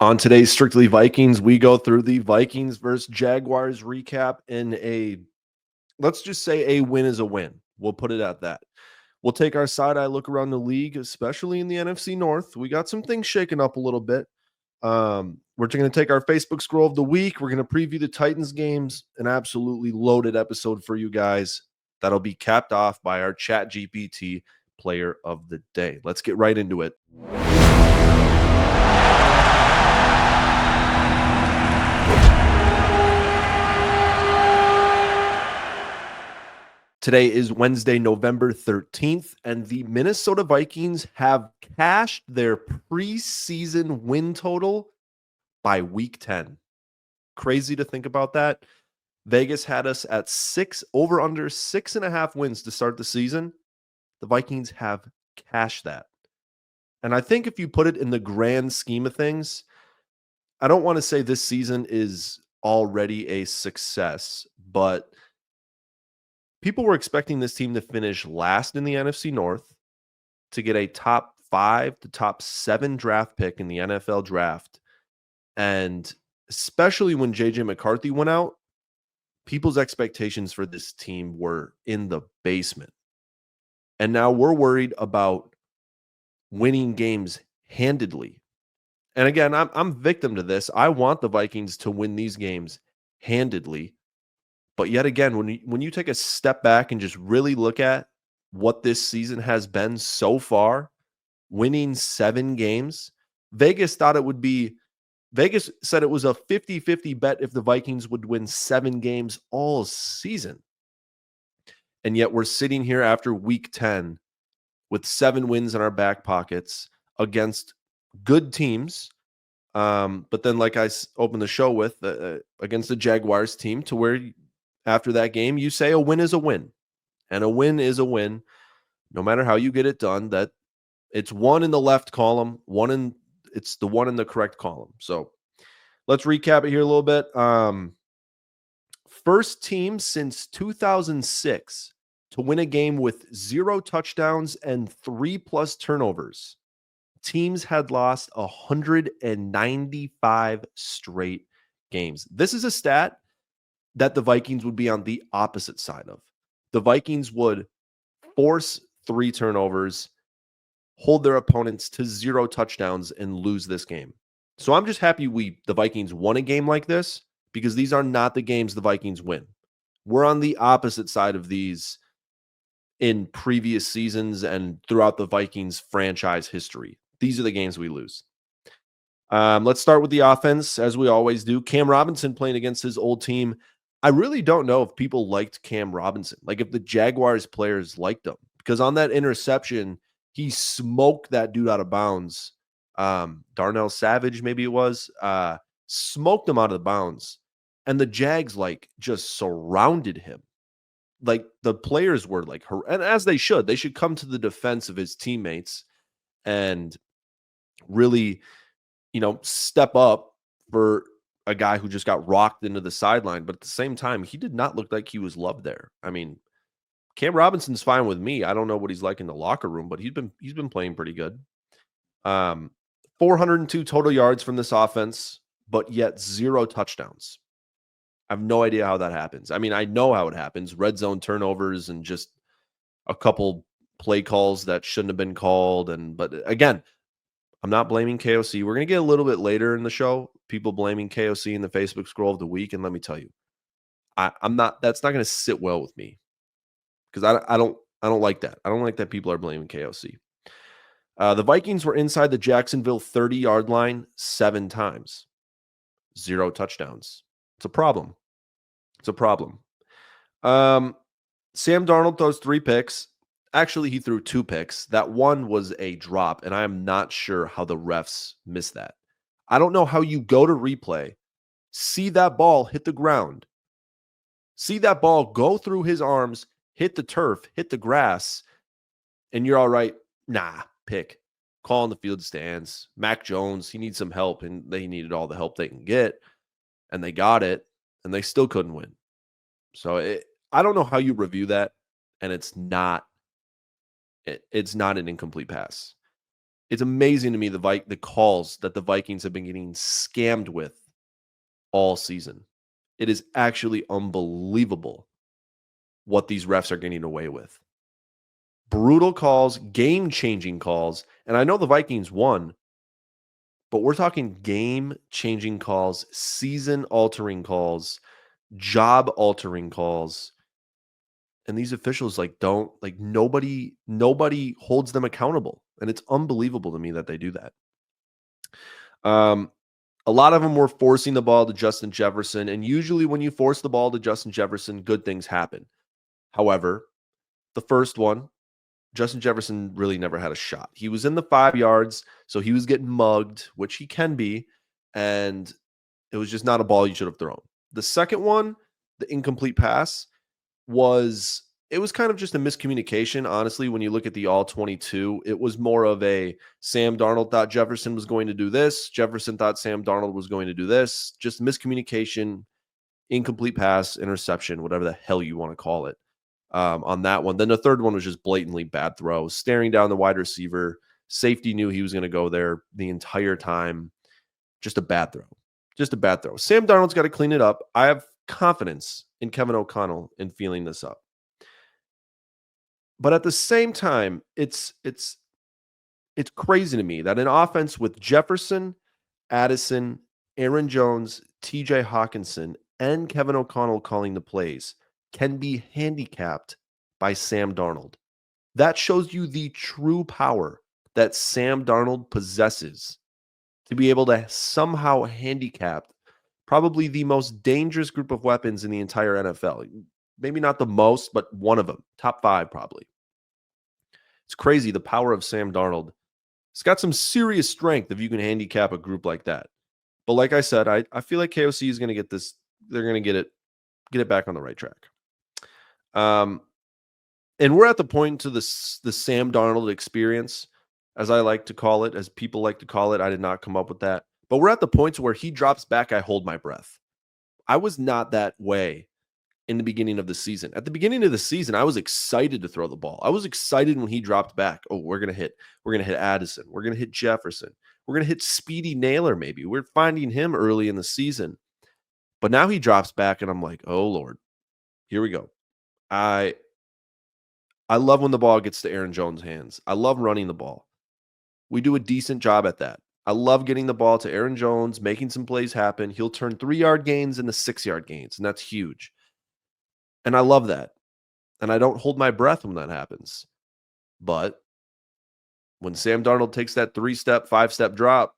On today's Strictly Vikings, we go through the Vikings versus Jaguars recap in let's just say a win is a win. We'll put it at that. We'll take our side eye look around the league, especially in the NFC North. We got some things shaken up a little bit. We're going to take our Facebook scroll of the week. We're going to preview the Titans games, an absolutely loaded episode for you guys. That'll be capped off by our Chat GPT player of the day. Let's get right into it. Today is Wednesday, November 13th, and the Minnesota Vikings have cashed their preseason win total by week 10. Crazy to think about that. Vegas had us at over under 6.5 wins to start the season. The Vikings have cashed that. And I think if you put it in the grand scheme of things, I don't want to say this season is already a success, but people were expecting this team to finish last in the NFC North, to get a top 5 to top 7 draft pick in the NFL draft. And especially when JJ McCarthy went out, people's expectations for this team were in the basement. And now we're worried about winning games handedly. And again, I'm victim to this. I want the Vikings to win these games handedly. But yet again, when you take a step back and just really look at what this season has been so far, winning 7 games, Vegas said it was a 50-50 bet if the Vikings would win 7 games all season. And yet we're sitting here after week 10 with 7 wins in our back pockets against good teams. But then, like I opened the show with, against the Jaguars team, to where after that game, you say a win is a win. And a win is a win, no matter how you get it done. That it's one in the left column, it's the one in the correct column. So let's recap it here a little bit. First team since 2006 to win a game with 0 touchdowns and 3+ turnovers. Teams had lost 195 straight games. This is a stat that the Vikings would be on the opposite side of. The Vikings would force 3 turnovers, hold their opponents to 0 touchdowns, and lose this game. So I'm just happy the Vikings won a game like this, because these are not the games the Vikings win. We're on the opposite side of these in previous seasons and throughout the Vikings franchise history. These are the games we lose. Let's start with the offense, as we always do. Cam Robinson playing against his old team. I really don't know if people liked Cam Robinson, like if the Jaguars players liked him, because on that interception, he smoked that dude out of bounds. Darnell Savage, maybe it was, smoked him out of the bounds. And the Jags just surrounded him. Like the players were and as they should come to the defense of his teammates and really, step up for a guy who just got rocked into the sideline. But at the same time, he did not look like he was loved there. I mean, Cam Robinson's fine with me. I don't know what he's like in the locker room, but he's been playing pretty good. 402 total yards from this offense, but yet 0 touchdowns. I have no idea how that happens. I mean, I know how it happens. Red zone turnovers and just a couple play calls that shouldn't have been called. But again, I'm not blaming KOC. We're going to get a little bit later in the show, people blaming KOC in the Facebook scroll of the week. And let me tell you, that's not going to sit well with me, because I don't like that. I don't like that people are blaming KOC. The Vikings were inside the Jacksonville 30-yard line 7 times. 0 touchdowns. It's a problem. Sam Darnold throws 3 picks. Actually, he threw 2 picks. That one was a drop, and I am not sure how the refs missed that. I don't know how you go to replay, see that ball hit the ground, see that ball go through his arms, hit the turf, hit the grass, and you're all right. Nah, pick. Call in the field stands. Mac Jones, he needs some help, and they needed all the help they can get, and they got it, and they still couldn't win. So I don't know how you review that, and it's not an incomplete pass. It's amazing to me the calls that the Vikings have been getting scammed with all season. It is actually unbelievable what these refs are getting away with. Brutal calls, game-changing calls, and I know the Vikings won, but we're talking game-changing calls, season-altering calls, job-altering calls, and these officials don't nobody holds them accountable, and it's unbelievable to me that they do that. Um, a lot of them were forcing the ball to Justin Jefferson, and usually when you force the ball to Justin Jefferson, good things happen. However, the first one, Justin Jefferson really never had a shot. He was in the 5 yards, so he was getting mugged, which he can be, and it was just not a ball you should have thrown. The second one, the incomplete pass, it was kind of just a miscommunication, honestly, when you look at the all 22. It was more of a Sam Darnold thought Jefferson was going to do this, Jefferson thought Sam Darnold was going to do this, just miscommunication, incomplete pass, interception, whatever the hell you want to call it, on that one. Then the third one was just blatantly bad throw, staring down the wide receiver. Safety knew he was going to go there the entire time. Just a bad throw. Just a bad throw. Sam Darnold's got to clean it up. I have confidence in Kevin O'Connell in feeling this up. But at the same time, it's crazy to me that an offense with Jefferson, Addison, Aaron Jones, TJ Hawkinson, and Kevin O'Connell calling the plays can be handicapped by Sam Darnold. That shows you the true power that Sam Darnold possesses to be able to somehow handicap probably the most dangerous group of weapons in the entire NFL. Maybe not the most, but one of them. Top 5 probably. It's crazy the power of Sam Darnold. It's got some serious strength if you can handicap a group like that. But like I said, I feel like KOC is going to get this. They're going to get it back on the right track. And we're at the point to the Sam Darnold experience, as I like to call it, as people like to call it. I did not come up with that. But we're at the point where he drops back, I hold my breath. I was not that way in the beginning of the season. At the beginning of the season, I was excited to throw the ball. I was excited when he dropped back. Oh, we're going to hit Addison. We're going to hit Jefferson. We're going to hit Speedy Naylor maybe. We're finding him early in the season. But now he drops back and I'm like, "Oh Lord. Here we go." I love when the ball gets to Aaron Jones' hands. I love running the ball. We do a decent job at that. I love getting the ball to Aaron Jones, making some plays happen. He'll turn 3-yard gains into 6-yard gains, and that's huge. And I love that. And I don't hold my breath when that happens. But when Sam Darnold takes that 3-step, 5-step drop,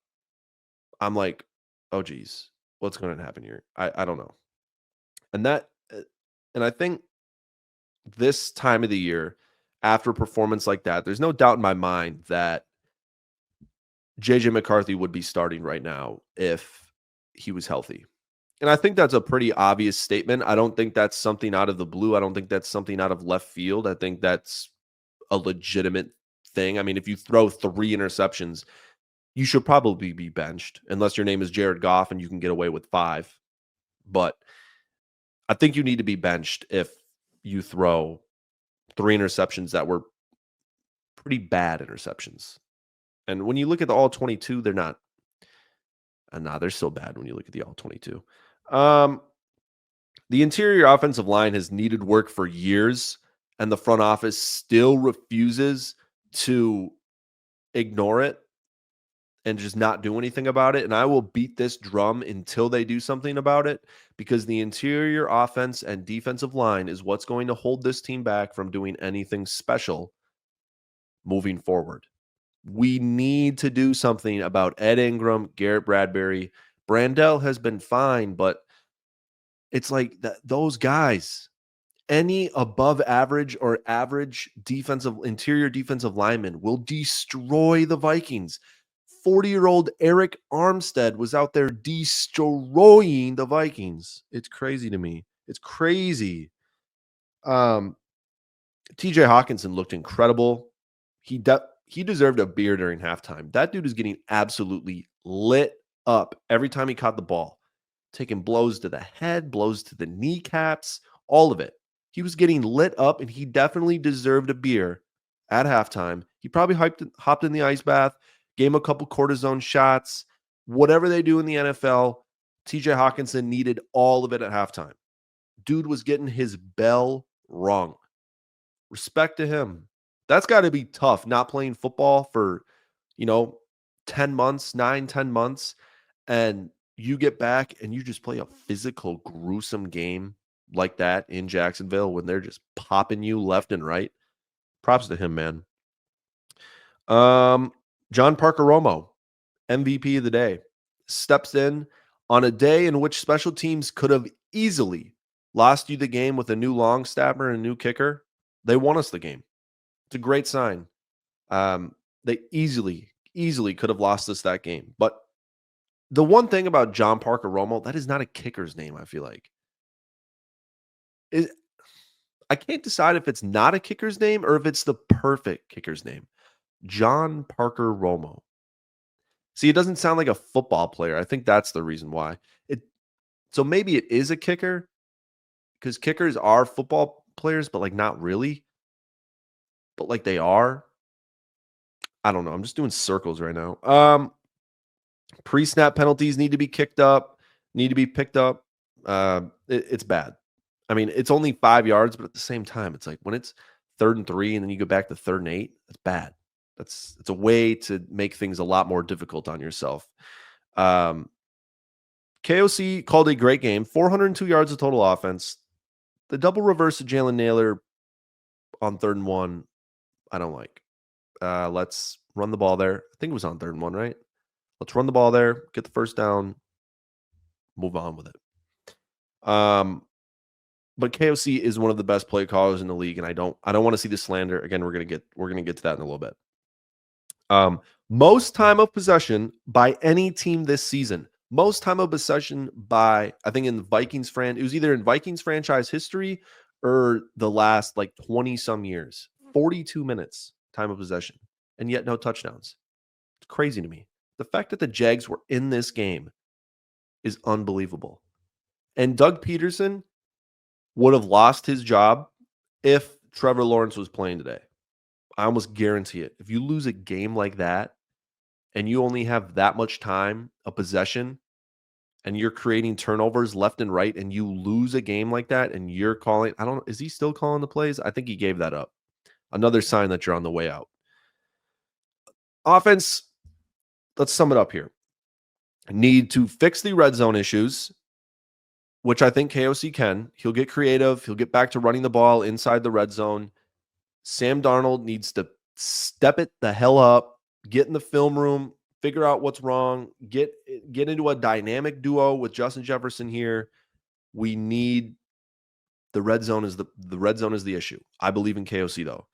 I'm like, "Oh geez, what's going to happen here?" I don't know. And I think this time of the year, after a performance like that, there's no doubt in my mind that JJ McCarthy would be starting right now if he was healthy. And I think that's a pretty obvious statement. I don't think that's something out of the blue. I don't think that's something out of left field. I think that's a legitimate thing. I mean, if you throw 3 interceptions, you should probably be benched unless your name is Jared Goff and you can get away with 5. But I think you need to be benched if you throw 3 interceptions that were pretty bad interceptions. And when you look at the all 22, they're not. They're still bad when you look at the all 22. The interior offensive line has needed work for years, and the front office still refuses to ignore it and just not do anything about it. And I will beat this drum until they do something about it, because the interior offense and defensive line is what's going to hold this team back from doing anything special moving forward. We need to do something about Ed Ingram, Garrett Bradbury. Brandell has been fine, but it's like those guys, any above average or average interior defensive lineman will destroy the Vikings. 40-year-old Eric Armstead was out there destroying the Vikings. It's crazy to me. It's crazy. TJ Hawkinson looked incredible. He deserved a beer during halftime. That dude is getting absolutely lit up every time he caught the ball. Taking blows to the head, blows to the kneecaps, all of it. He was getting lit up, and he definitely deserved a beer at halftime. He probably hopped in the ice bath, gave him a couple cortisone shots. Whatever they do in the NFL, TJ Hawkinson needed all of it at halftime. Dude was getting his bell rung. Respect to him. That's got to be tough, not playing football for, you know, 10 months, 9, 10 months, and you get back and you just play a physical, gruesome game like that in Jacksonville when they're just popping you left and right. Props to him, man. John Parker Romo, MVP of the day, steps in on a day in which special teams could have easily lost you the game with a new long snapper and a new kicker. They won us the game. It's a great sign. They easily could have lost us that game. But the one thing about John Parker Romo, that is not a kicker's name, I feel like. I can't decide if it's not a kicker's name or if it's the perfect kicker's name. John Parker Romo. See, it doesn't sound like a football player. I think that's the reason why. So maybe it is a kicker because kickers are football players, but like not really. But like they are. I don't know. I'm just doing circles right now. Pre-snap penalties need to be kicked up, need to be picked up. It's bad. I mean, it's only 5 yards, but at the same time, it's like when it's 3rd and 3 and then you go back to 3rd and 8, that's bad. It's a way to make things a lot more difficult on yourself. KOC called a great game, 402 yards of total offense. The double reverse of Jalen Naylor on 3rd and 1, I don't like. Let's run the ball there. I think it was on 3rd and 1, right? Let's run the ball there, get the first down, move on with it. But KOC is one of the best play callers in the league, and I don't want to see the slander. Again, we're gonna get to that in a little bit. Most time of possession by any team this season. Most time of possession by, I think, in the Vikings it was either in Vikings franchise history or the last like 20 some years. 42 minutes time of possession, and yet no touchdowns. It's crazy to me. The fact that the Jags were in this game is unbelievable. And Doug Peterson would have lost his job if Trevor Lawrence was playing today. I almost guarantee it. If you lose a game like that and you only have that much time of possession and you're creating turnovers left and right and you lose a game like that and you're calling, is he still calling the plays? I think he gave that up. Another sign that you're on the way out. Offense, let's sum it up here. Need to fix the red zone issues, which I think KOC can. He'll get creative. He'll get back to running the ball inside the red zone. Sam Darnold needs to step it the hell up, get in the film room, figure out what's wrong, get into a dynamic duo with Justin Jefferson here. We need the red zone is the red zone is the issue. I believe in KOC though.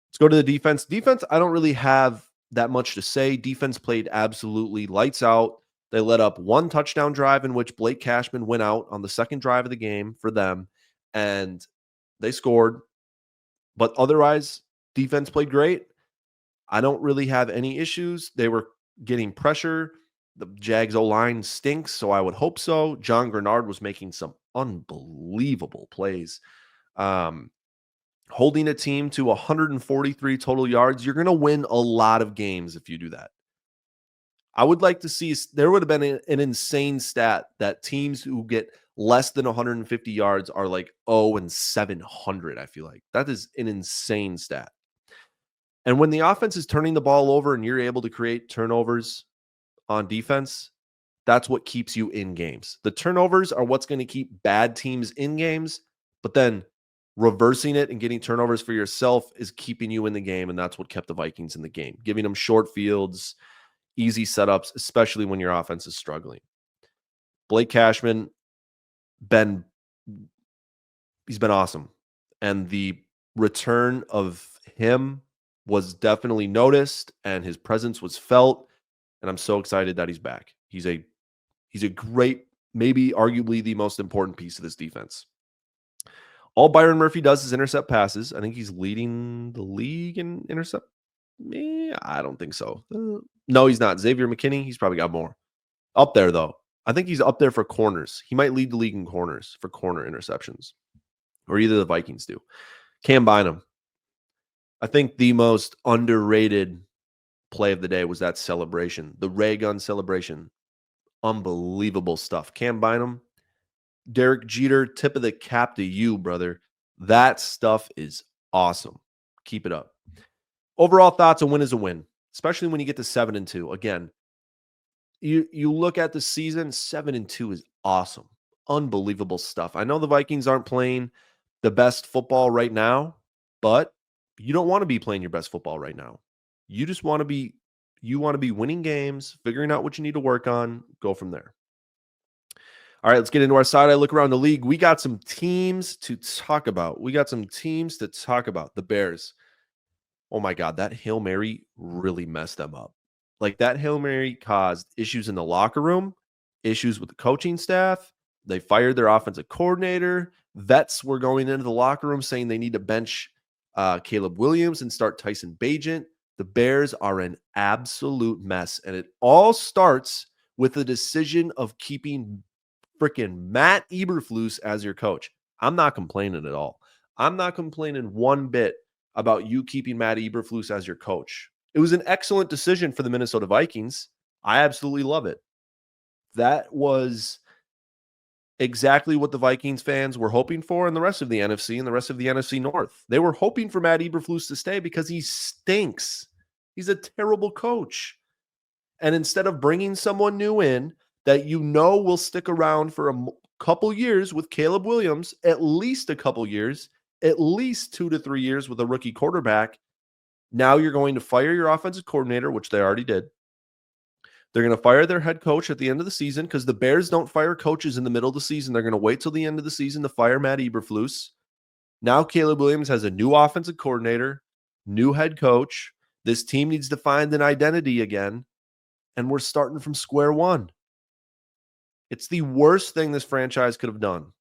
Let's go to the defense. Defense, I don't really have that much to say. Defense played absolutely lights out. They led up one touchdown drive in which Blake Cashman went out on the second drive of the game for them, and they scored. But otherwise, defense played great. I don't really have any issues. They were getting pressure. The Jags O-line stinks, so I would hope so. John Grenard was making some unbelievable plays. Holding a team to 143 total yards. You're going to win a lot of games if you do that. I would like to see, there would have been an insane stat that teams who get less than 150 yards are like 0-700, I feel like. That is an insane stat. And when the offense is turning the ball over and you're able to create turnovers on defense, that's what keeps you in games. The turnovers are what's going to keep bad teams in games, but then reversing it and getting turnovers for yourself is keeping you in the game, and that's what kept the Vikings in the game, giving them short fields, easy setups, especially when your offense is struggling. Blake Cashman, he's been awesome. And the return of him was definitely noticed, and his presence was felt. And I'm so excited that he's back. He's a great, maybe arguably the most important piece of this defense. All Byron Murphy does is intercept passes. I think he's leading the league in intercept. I don't think so. No, he's not. Xavier McKinney, he's probably got more. Up there, though. I think he's up there for corners. He might lead the league in corners for corner interceptions. Or either the Vikings do. Cam Bynum. I think the most underrated play of the day was that celebration, the ray gun celebration. Unbelievable stuff. Cam Bynum, Derek Jeter, tip of the cap to you, brother. That stuff is awesome. Keep it up. Overall thoughts, a win is a win, especially when you get to 7-2. Again, you look at the season, 7-2 is awesome. Unbelievable stuff. I know the Vikings aren't playing the best football right now, but you don't want to be playing your best football right now. You just want to be winning games, figuring out what you need to work on, go from there. All right, let's get into our side. I look around the league. We got some teams to talk about. The Bears. Oh my God, that Hail Mary really messed them up. Like that Hail Mary caused issues in the locker room, issues with the coaching staff. They fired their offensive coordinator. Vets were going into the locker room saying they need to bench Caleb Williams and start Tyson Bagent. The Bears are an absolute mess. And it all starts with the decision of keeping freaking Matt Eberflus as your coach. I'm not complaining at all. I'm not complaining one bit about you keeping Matt Eberflus as your coach. It was an excellent decision for the Minnesota Vikings. I absolutely love it. That was exactly what the Vikings fans were hoping for, and the rest of the NFC and the rest of the NFC North. They were hoping for Matt Eberflus to stay because he stinks. He's a terrible coach. And instead of bringing someone new in that you know will stick around for a couple years with Caleb Williams, at least a couple years, at least 2 to 3 years with a rookie quarterback, now you're going to fire your offensive coordinator, which they already did. They're going to fire their head coach at the end of the season because the Bears don't fire coaches in the middle of the season. They're going to wait till the end of the season to fire Matt Eberflus. Now Caleb Williams has a new offensive coordinator, new head coach. This team needs to find an identity again, and we're starting from square one. It's the worst thing this franchise could have done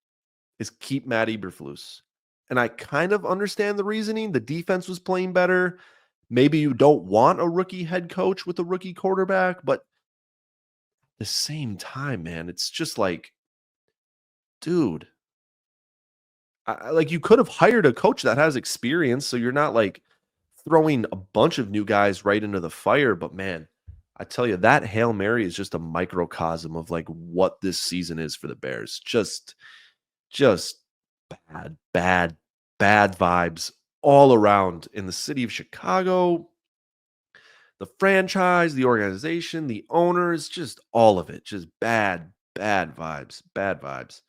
is keep Matt Eberflus. And I kind of understand the reasoning. The defense was playing better. Maybe you don't want a rookie head coach with a rookie quarterback, but at the same time, man, it's just like, dude, like you could have hired a coach that has experience, so you're not like throwing a bunch of new guys right into the fire. But man, I tell you, that Hail Mary is just a microcosm of like what this season is for the Bears. Just bad vibes all around in the city of Chicago, the franchise, the organization, the owners, just all of it. Just bad vibes.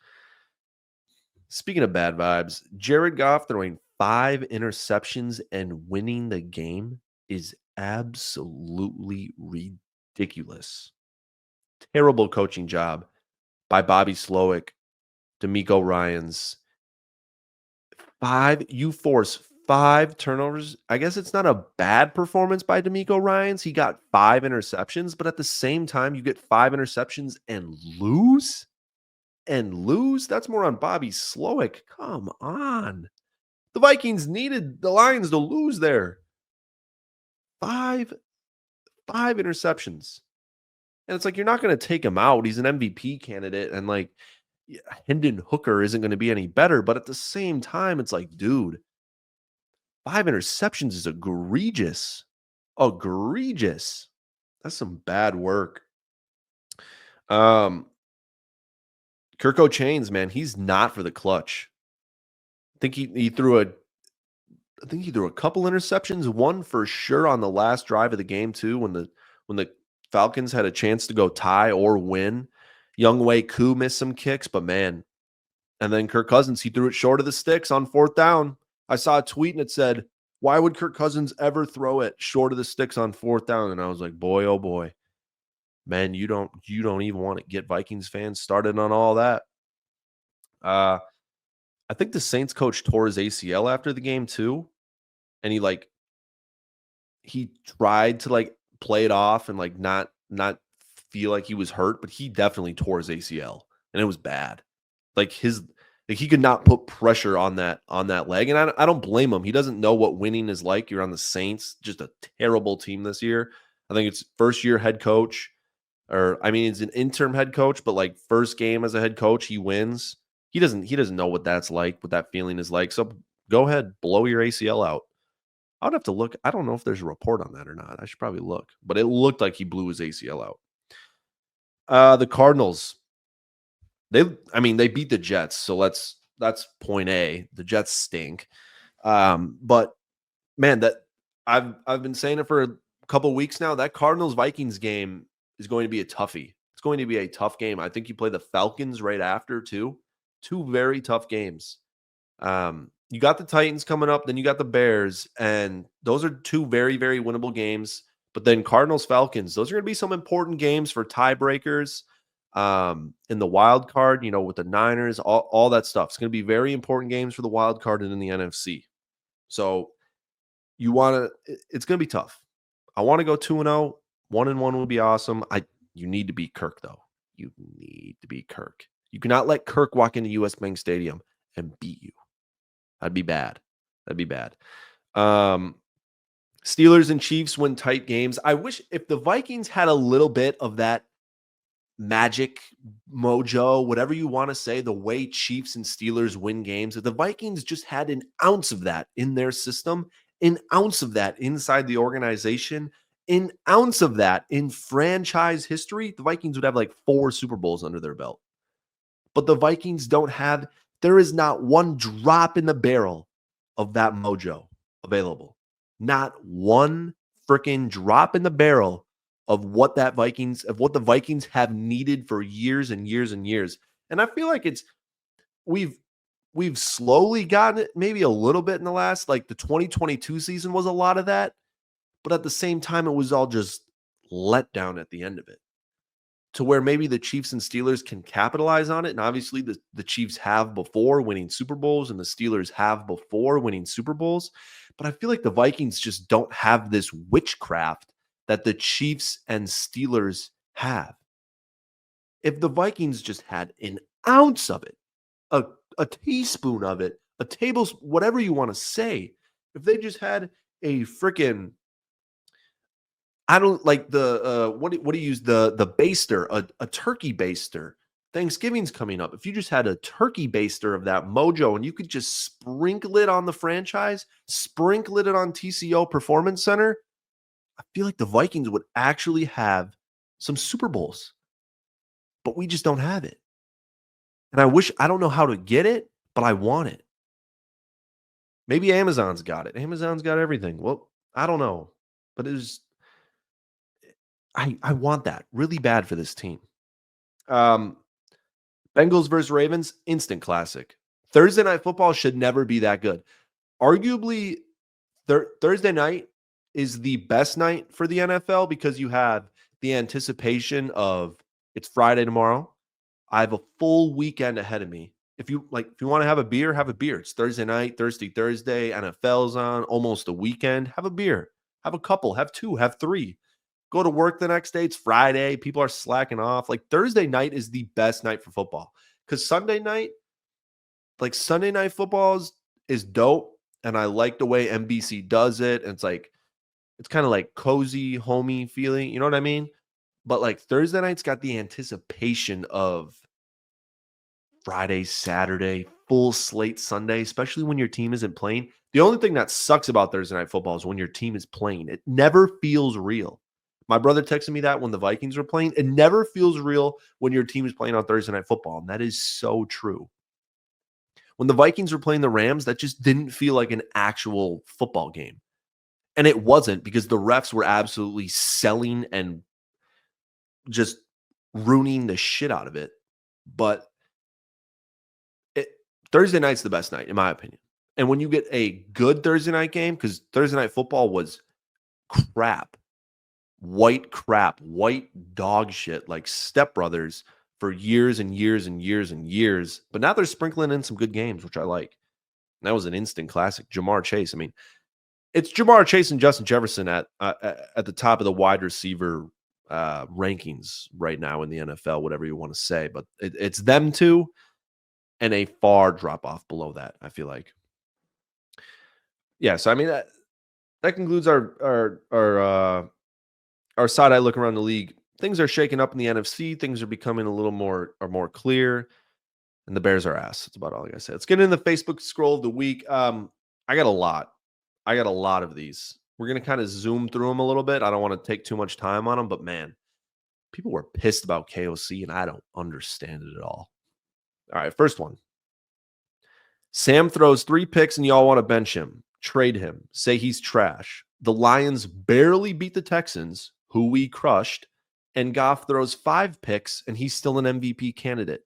Speaking of bad vibes, Jared Goff throwing 5 interceptions and winning the game is absolutely ridiculous. Terrible coaching job by Bobby Slowick, D'Amico Ryans. You force 5 turnovers. I guess it's not a bad performance by D'Amico Ryans. He got 5 interceptions, but at the same time, you get 5 interceptions and lose? That's more on Bobby Slowick. Come on. The Vikings needed the Lions to lose there. 5 interceptions. And it's like, you're not going to take him out. He's an MVP candidate. And like, Hendon Hooker isn't going to be any better. But at the same time, it's like, dude, 5 interceptions is egregious. Egregious. That's some bad work. Kirko Chains, man, he's not for the clutch. I think he threw a couple interceptions, one for sure on the last drive of the game too, when the Falcons had a chance to go tie or win. Younghoe Koo missed some kicks, but man. And then Kirk Cousins, he threw it short of the sticks on 4th down. I saw a tweet and it said, why would Kirk Cousins ever throw it short of the sticks on 4th down? And I was like, boy, oh boy. Man, you don't even want to get Vikings fans started on all that. I think the Saints coach tore his ACL after the game too. And he tried to like play it off and like not feel like he was hurt, but he definitely tore his ACL and it was bad. Like he could not put pressure on that leg. And I don't blame him. He doesn't know what winning is like. You're on the Saints, just a terrible team this year. I think it's first year head coach, it's an interim head coach, but like first game as a head coach, he wins. He doesn't know what that's like, what that feeling is like. So go ahead, blow your ACL out. I would have to look. I don't know if there's a report on that or not. I should probably look, but it looked like he blew his ACL out. The Cardinals, they beat the Jets, so that's point A. The Jets stink. But man, that I've been saying it for a couple of weeks now. That Cardinals Vikings game is going to be a toughie. It's going to be a tough game. I think you play the Falcons right after too. Two very tough games. You got the Titans coming up, then you got the Bears, and those are two very, very winnable games. But then Cardinals, Falcons, those are going to be some important games for tiebreakers in the wild card, with the Niners, all that stuff. It's going to be very important games for the wild card and in the NFC. So it's going to be tough. I want to go 2-0. 1-1 would be awesome. You need to beat Kirk, though. You need to beat Kirk. You cannot let Kirk walk into US Bank Stadium and beat you. That'd be bad. That'd be bad. Steelers and Chiefs win tight games. I wish if the Vikings had a little bit of that magic mojo, whatever you want to say, the way Chiefs and Steelers win games, if the Vikings just had an ounce of that in their system, an ounce of that inside the organization, an ounce of that in franchise history, the Vikings would have like 4 Super Bowls under their belt. But the Vikings don't have, there is not one drop in the barrel of that mojo available. Not one freaking drop in the barrel of what the Vikings have needed for years and years and years. And I feel like we've slowly gotten it maybe a little bit in the last, like the 2022 season was a lot of that. But at the same time, it was all just let down at the end of it, to where maybe the Chiefs and Steelers can capitalize on it. And obviously the Chiefs have before winning Super Bowls and the Steelers have before winning Super Bowls. But I feel like the Vikings just don't have this witchcraft that the Chiefs and Steelers have. If the Vikings just had an ounce of it, a teaspoon of it, a tablespoon, whatever you want to say, if they just had a freaking, I don't like the what do you use, the baster, a turkey baster. Thanksgiving's coming up. If you just had a turkey baster of that mojo and you could just sprinkle it on the franchise, sprinkle it on TCO Performance Center, I feel like the Vikings would actually have some Super Bowls. But we just don't have it. And I don't know how to get it, but I want it. Maybe Amazon's got it. Amazon's got everything. Well, I don't know. But I want that really bad for this team. Bengals versus Ravens, instant classic. Thursday night football should never be that good. Arguably, Thursday night is the best night for the NFL because you have the anticipation of it's Friday tomorrow. I have a full weekend ahead of me. If you want to have a beer, have a beer. It's Thursday night, Thursday, NFL's on, almost a weekend. Have a beer. Have a couple, have 2, have 3. Go to work the next day. It's Friday. People are slacking off. Like Thursday night is the best night for football. Because Sunday night football is dope. And I like the way NBC does it. And it's kind of like cozy, homey feeling. You know what I mean? But like Thursday night's got the anticipation of Friday, Saturday, full slate Sunday, especially when your team isn't playing. The only thing that sucks about Thursday night football is when your team is playing. It never feels real. My brother texted me that when the Vikings were playing. It never feels real when your team is playing on Thursday night football. And that is so true. When the Vikings were playing the Rams, that just didn't feel like an actual football game. And it wasn't, because the refs were absolutely selling and just ruining the shit out of it. But Thursday night's the best night, in my opinion. And when you get a good Thursday night game, because Thursday night football was crap, white dog shit, like Step Brothers for years and years and years and years. But now they're sprinkling in some good games, which I like. And that was an instant classic. Jamar Chase. I mean, it's Jamar Chase and Justin Jefferson at the top of the wide receiver rankings right now in the NFL, whatever you want to say. But it's them two and a far drop off below that, I feel like. Yeah, so I mean that concludes our side eye look around the league. Things are shaking up in the NFC. Things are becoming a little more clear, and the Bears are ass. That's about all I gotta say. Let's get into the Facebook scroll of the week. I got a lot. I got a lot of these. We're going to kind of zoom through them a little bit. I don't want to take too much time on them, but man, people were pissed about KOC, and I don't understand it at all. All right, first one. Sam throws 3 picks, and y'all want to bench him. Trade him. Say he's trash. The Lions barely beat the Texans, who we crushed, and Goff throws 5 picks, and he's still an MVP candidate.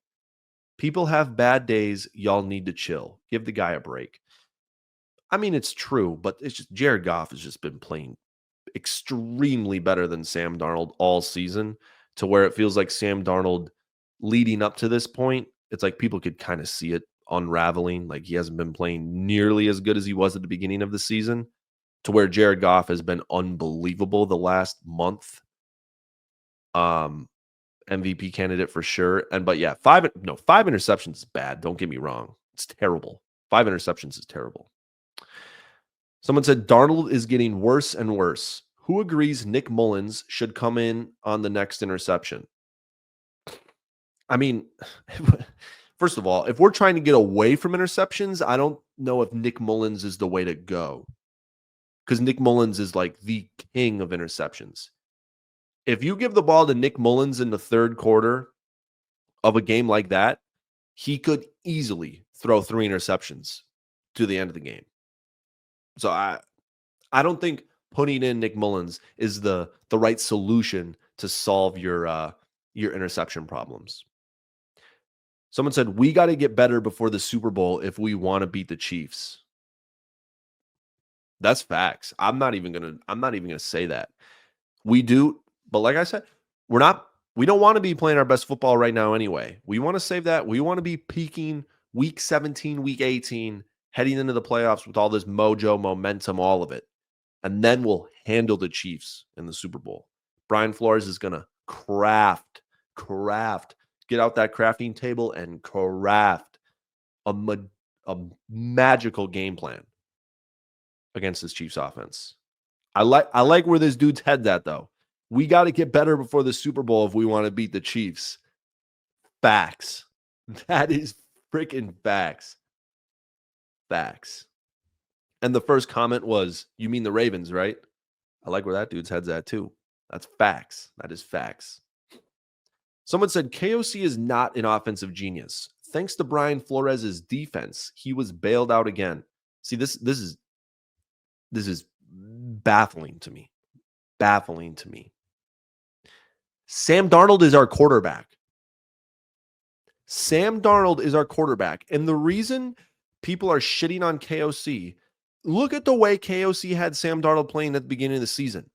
People have bad days. Y'all need to chill. Give the guy a break. I mean, it's true, but it's just Jared Goff has just been playing extremely better than Sam Darnold all season, to where it feels like Sam Darnold leading up to this point, it's like people could kind of see it unraveling. Like he hasn't been playing nearly as good as he was at the beginning of the season, to where Jared Goff has been unbelievable the last month. MVP candidate for sure. But yeah, 5 interceptions is bad. Don't get me wrong. It's terrible. 5 interceptions is terrible. Someone said Darnold is getting worse and worse. Who agrees Nick Mullins should come in on the next interception? I mean, first of all, if we're trying to get away from interceptions, I don't know if Nick Mullins is the way to go. Because Nick Mullins is like the king of interceptions. If you give the ball to Nick Mullins in the third quarter of a game like that, he could easily throw 3 interceptions to the end of the game. So I don't think putting in Nick Mullins is the right solution to solve your interception problems. Someone said we got to get better before the Super Bowl if we want to beat the Chiefs. That's facts. I'm not even gonna say that. We do, but like I said, we don't want to be playing our best football right now anyway. We want to save that. We want to be peaking week 17, week 18, heading into the playoffs with all this mojo, momentum, all of it. And then we'll handle the Chiefs in the Super Bowl. Brian Flores is going to craft, get out that crafting table and craft a magical game plan against this Chiefs offense. I like where this dude's head's at, though. We got to get better before the Super Bowl if we want to beat the Chiefs. Facts. That is freaking facts. Facts. And the first comment was, you mean the Ravens, right? I like where that dude's head's at, too. That's facts. That is facts. Someone said KOC is not an offensive genius. Thanks to Brian Flores' defense, he was bailed out again. See, this is baffling to me. Baffling to me. Sam Darnold is our quarterback. Sam Darnold is our quarterback. And the reason people are shitting on KOC, look at the way KOC had Sam Darnold playing at the beginning of the season.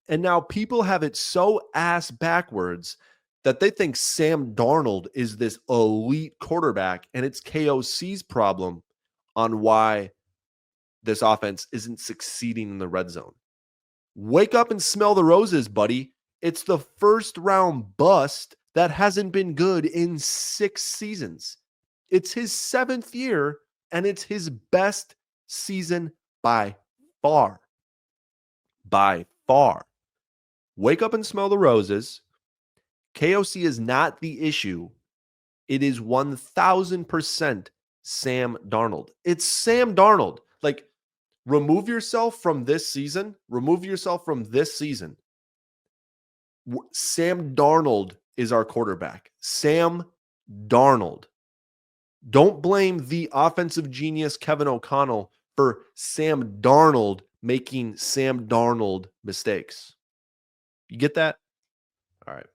And now people have it so ass backwards that they think Sam Darnold is this elite quarterback, and it's KOC's problem on why this offense isn't succeeding in the red zone. Wake up and smell the roses, buddy. It's the first round bust that hasn't been good in 6 seasons. It's his 7th year, and it's his best season by far. By far. Wake up and smell the roses. KOC is not the issue. It is 1,000% Sam Darnold. It's Sam Darnold. Like, remove yourself from this season. Sam Darnold is our quarterback. Sam Darnold. Don't blame the offensive genius Kevin O'Connell for Sam Darnold making Sam Darnold mistakes. You get that? All right.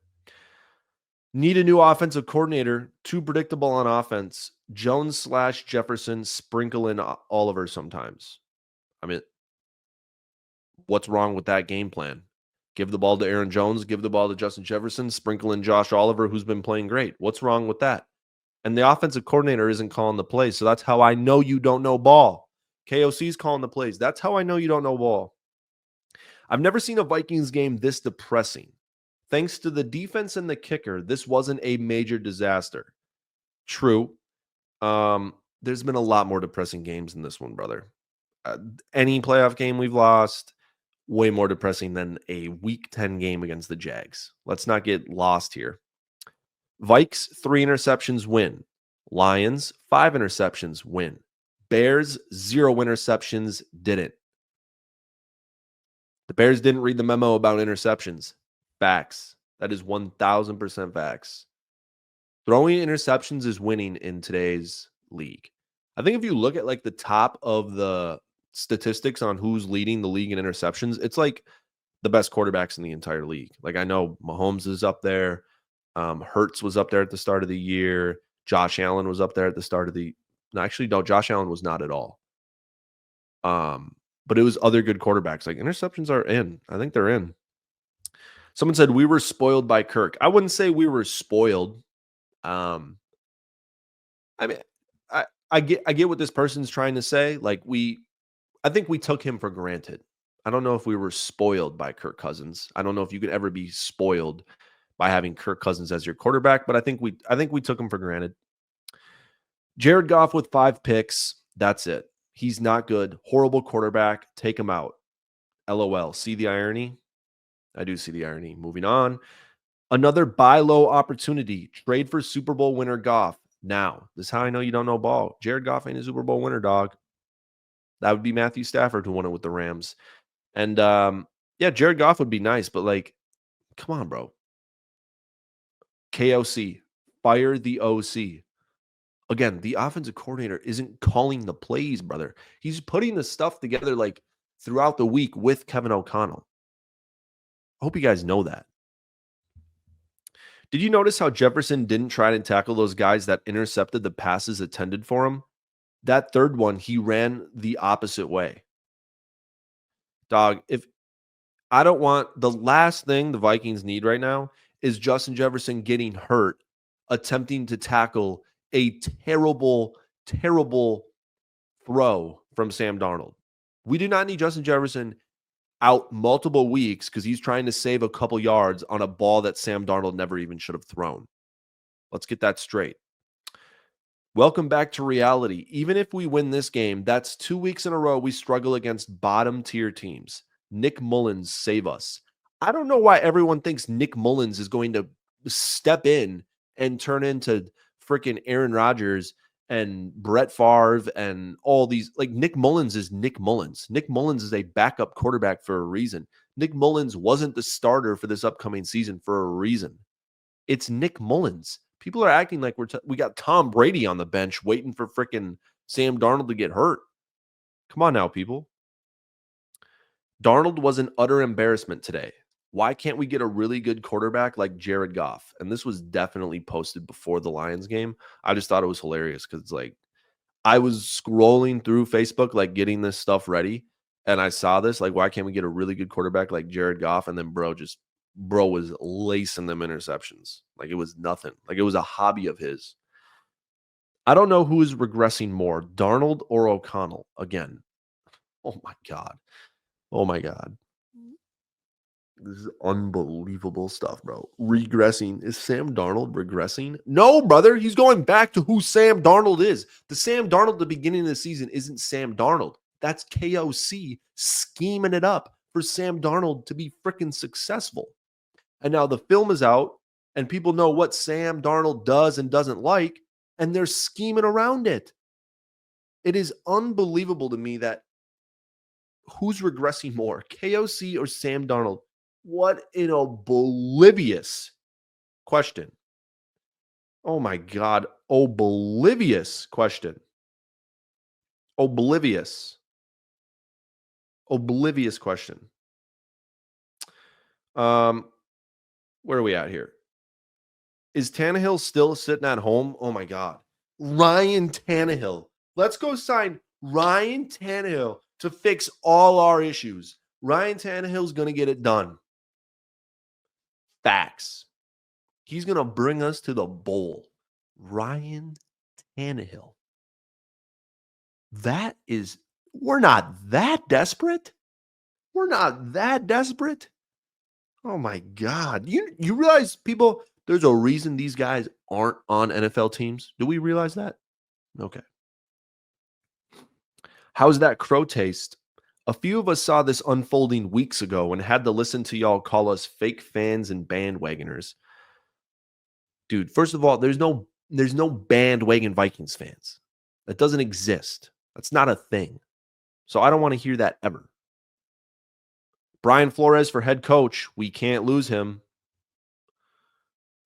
Need a new offensive coordinator. Too predictable on offense. Jones/Jefferson, sprinkle in Oliver sometimes. I mean, what's wrong with that game plan? Give the ball to Aaron Jones, give the ball to Justin Jefferson, sprinkle in Josh Oliver, who's been playing great. What's wrong with that? And the offensive coordinator isn't calling the plays, so that's how I know you don't know ball. KOC's calling the plays. That's how I know you don't know ball. I've never seen a Vikings game this depressing. Thanks to the defense and the kicker, this wasn't a major disaster. True. There's been a lot more depressing games than this one, brother. Any playoff game we've lost, way more depressing than a Week 10 game against the Jags. Let's not get lost here. Vikes, 3 interceptions win. Lions, 5 interceptions win. Bears, 0 interceptions didn't. The Bears didn't read the memo about interceptions. Facts. That is 1,000% facts. Throwing interceptions is winning in today's league. I think if you look at like the top of the statistics on who's leading the league in interceptions, it's like the best quarterbacks in the entire league. Like I know Mahomes is up there. Hurts was up there at the start of the year. Josh Allen was up there at the start of the. No, actually, no. Josh Allen was not at all. But it was other good quarterbacks. Like interceptions are in. I think they're in. Someone said we were spoiled by Kirk. I wouldn't say we were spoiled. I mean, I get what this person's trying to say. Like I think we took him for granted. I don't know if we were spoiled by Kirk Cousins. I don't know if you could ever be spoiled by having Kirk Cousins as your quarterback, but I think we took him for granted. Jared Goff with 5 picks. That's it. He's not good. Horrible quarterback. Take him out. LOL. See the irony? I do see the irony. Moving on. Another buy low opportunity. Trade for Super Bowl winner Goff. Now, this is how I know you don't know ball. Jared Goff ain't a Super Bowl winner, dog. That would be Matthew Stafford who won it with the Rams. And yeah, Jared Goff would be nice, but like, come on, bro. KOC. Fire the OC. Again, the offensive coordinator isn't calling the plays, brother. He's putting the stuff together like throughout the week with Kevin O'Connell. I hope you guys know that. Did you notice how Jefferson didn't try to tackle those guys that intercepted the passes intended for him? That third one, he ran the opposite way. Dog, if I don't want the last thing the Vikings need right now is Justin Jefferson getting hurt, attempting to tackle a terrible, terrible throw from Sam Darnold. We do not need Justin Jefferson out multiple weeks because he's trying to save a couple yards on a ball that Sam Darnold never even should have thrown. Let's get that straight. Welcome back to reality. Even if we win this game, that's 2 weeks in a row we struggle against bottom tier teams. Nick Mullins, save us. I don't know why everyone thinks Nick Mullins is going to step in and turn into freaking Aaron Rodgers and Brett Favre and all these. Like Nick Mullins is Nick Mullins. Nick Mullins is a backup quarterback for a reason. Nick Mullins wasn't the starter for this upcoming season for a reason. It's Nick Mullins. People are acting like we got Tom Brady on the bench waiting for freaking Sam Darnold to get hurt. Come on now, people. Darnold was an utter embarrassment today. Why can't we get a really good quarterback like Jared Goff? And this was definitely posted before the Lions game. I just thought it was hilarious because it's like I was scrolling through Facebook, like getting this stuff ready. And I saw this, like, why can't we get a really good quarterback like Jared Goff? And then bro was lacing them interceptions. Like it was nothing. Like it was a hobby of his. I don't know who is regressing more, Darnold or O'Connell again. Oh my God. Oh my God. This is unbelievable stuff, bro. Regressing. Is Sam Darnold regressing? No, brother. He's going back to who Sam Darnold is. The Sam Darnold at the beginning of the season isn't Sam Darnold. That's KOC scheming it up for Sam Darnold to be freaking successful. And now the film is out and people know what Sam Darnold does and doesn't like, and they're scheming around it. It is unbelievable to me that who's regressing more, KOC or Sam Darnold? What an oblivious question. Oh my God. Oblivious question. Oblivious question. Where are we at here? Is Tannehill still sitting at home? Oh my God. Ryan Tannehill. Let's go sign Ryan Tannehill to fix all our issues. Ryan Tannehill's going to get it done. Facts. He's going to bring us to the bowl. Ryan Tannehill. We're not that desperate. We're not that desperate. Oh my God. You realize, people, there's a reason these guys aren't on NFL teams. Do we realize that? Okay. How's that crow taste? A few of us saw this unfolding weeks ago and had to listen to y'all call us fake fans and bandwagoners. Dude, first of all, there's no bandwagon Vikings fans. That doesn't exist. That's not a thing. So I don't want to hear that ever. Brian Flores for head coach. We can't lose him.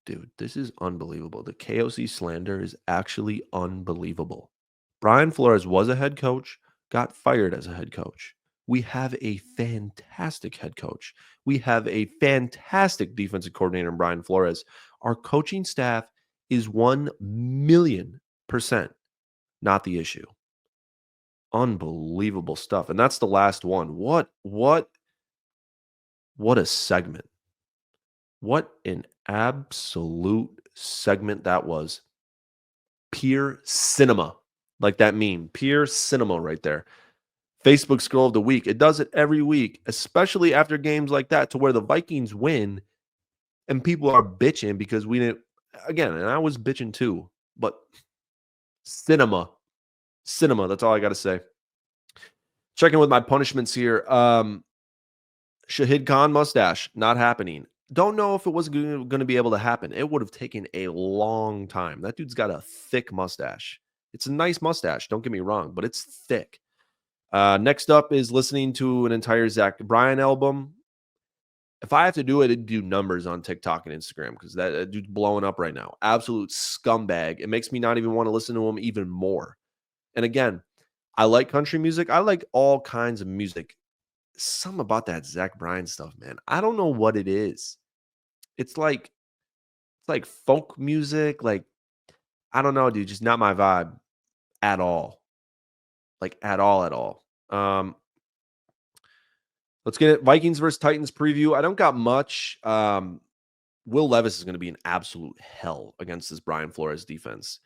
Dude, this is unbelievable. The KOC slander is actually unbelievable. Brian Flores was a head coach, got fired as a head coach. We have a fantastic head coach. We have a fantastic defensive coordinator in Brian Flores. Our coaching staff is 1,000,000% not the issue. Unbelievable stuff. And that's the last one. What a segment. What an absolute segment that was. Pure cinema. Like that meme. Pure cinema right there. Facebook scroll of the week. It does it every week, especially after games like that, to where the Vikings win and people are bitching because we didn't. Again, and I was bitching too, but cinema. Cinema. That's all I got to say. Checking with my punishments here. Shahid Khan mustache, not happening. Don't know if it was going to be able to happen. It would have taken a long time. That dude's got a thick mustache. It's a nice mustache, don't get me wrong, but it's thick. Next up is listening to an entire Zach Bryan album. If I have to do it, it'd do numbers on TikTok and Instagram because that dude's blowing up right now. Absolute scumbag. It makes me not even want to listen to him even more. And again, I like country music. I like all kinds of music. Something about that Zach Bryan stuff, man. I don't know what it is. It's like folk music. Like, I don't know, dude. Just not my vibe at all. Like at all. Let's get it. Vikings versus Titans preview. I don't got much. Will Levis is going to be an absolute hell against this Brian Flores defense.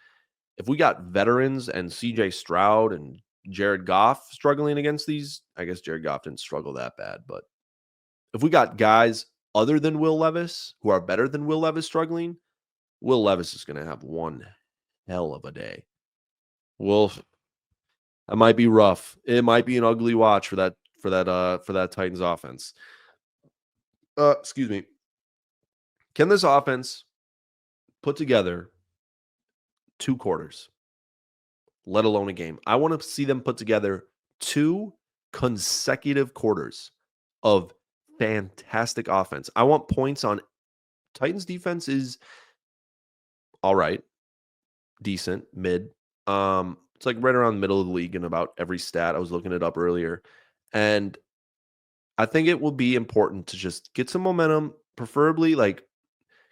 If we got veterans and CJ Stroud and Jared Goff struggling against these, I guess Jared Goff didn't struggle that bad, but if we got guys other than Will Levis who are better than Will Levis struggling, Will Levis is going to have one hell of a day. That might be rough. It might be an ugly watch for that Titans offense. Excuse me. Can this offense put together 2 quarters, let alone a game? I want to see them put together 2 consecutive quarters of fantastic offense. I want points on Titans defense is all right, decent, mid. It's like right around the middle of the league in about every stat. I was looking it up earlier. And I think it will be important to just get some momentum, preferably like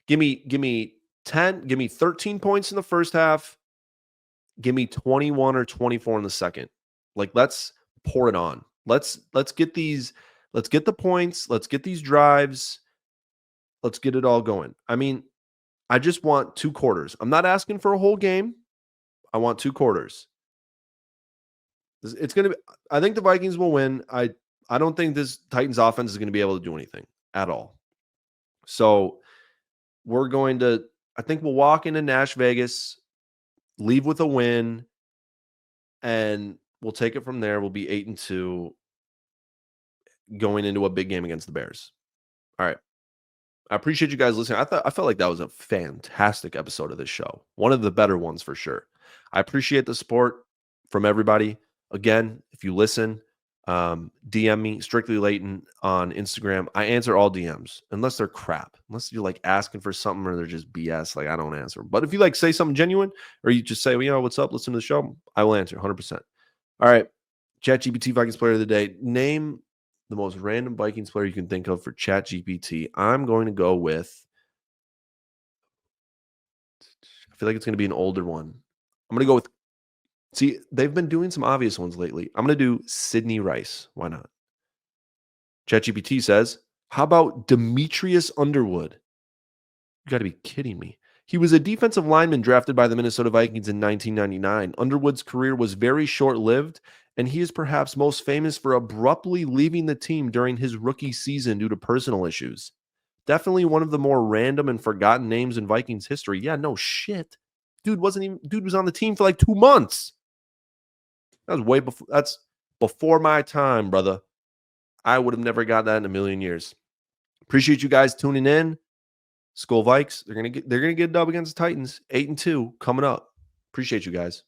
give me 13 points in the first half, give me 21 or 24 in the second. Like let's pour it on. Let's get the points, let's get these drives. Let's get it all going. I mean, I just want 2 quarters. I'm not asking for a whole game. I want 2 quarters. It's going to be I think the Vikings will win. I don't think this Titans offense is going to be able to do anything at all. So I think we'll walk into Nash Vegas, leave with a win, and we'll take it from there. We'll be 8-2 going into a big game against the Bears. All right. I appreciate you guys listening. I felt like that was a fantastic episode of this show. One of the better ones for sure. I appreciate the support from everybody. Again, if you listen, DM me, Strictly Leighton on Instagram. I answer all DMs unless they're crap. Unless you're like asking for something or they're just BS. Like I don't answer. But if you like say something genuine or you just say, well, what's up? Listen to the show. I will answer 100%. All right. ChatGPT Vikings player of the day. Name the most random Vikings player you can think of for ChatGPT. I'm going to go with, I feel like it's going to be an older one. I'm going to go with, they've been doing some obvious ones lately. I'm going to do Sidney Rice. Why not? ChatGPT says, how about Demetrius Underwood? You got to be kidding me. He was a defensive lineman drafted by the Minnesota Vikings in 1999. Underwood's career was very short-lived, and he is perhaps most famous for abruptly leaving the team during his rookie season due to personal issues. Definitely one of the more random and forgotten names in Vikings history. Yeah, no shit. Dude was on the team for like 2 months. That's before my time, brother. I would have never got that in a million years. Appreciate you guys tuning in. Skull Vikes, they're gonna get a dub against the Titans. 8-2 coming up. Appreciate you guys.